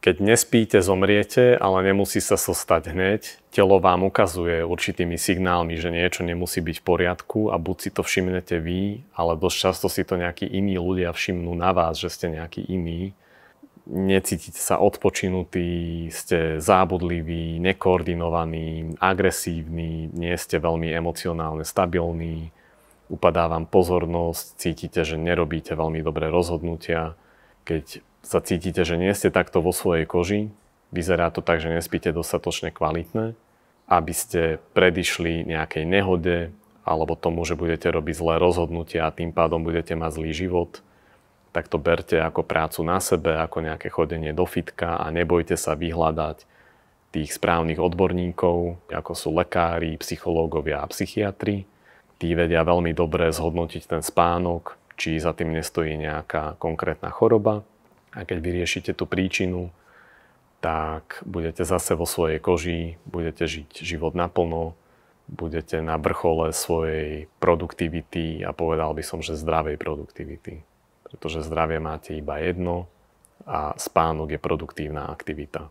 Keď nespíte, zomriete, ale nemusí sa to stať hneď. Telo vám ukazuje určitými signálmi, že niečo nemusí byť v poriadku a buď si to všimnete vy, ale dosť často si to nejakí iní ľudia všimnú na vás, že ste nejakí iní. Necítite sa odpočinutí, ste zábudliví, nekoordinovaní, agresívni, nie ste veľmi emocionálne stabilní, upadá vám pozornosť, cítite, že nerobíte veľmi dobré rozhodnutia. Keď sa cítite, že nie ste takto vo svojej koži, vyzerá to tak, že nespíte dostatočne kvalitne, aby ste predišli nejakej nehode alebo tomu, že budete robiť zlé rozhodnutia a tým pádom budete mať zlý život, tak to berte ako prácu na sebe, ako nejaké chodenie do fitka a nebojte sa vyhľadať tých správnych odborníkov, ako sú lekári, psychológovia a psychiatri. Tí vedia veľmi dobre zhodnotiť ten spánok, či za tým nestojí nejaká konkrétna choroba. A keď vyriešite tú príčinu, tak budete zase vo svojej koži, budete žiť život naplno, budete na vrchole svojej produktivity a povedal by som, že zdravej produktivity. Pretože zdravie máte iba jedno a spánok je produktívna aktivita.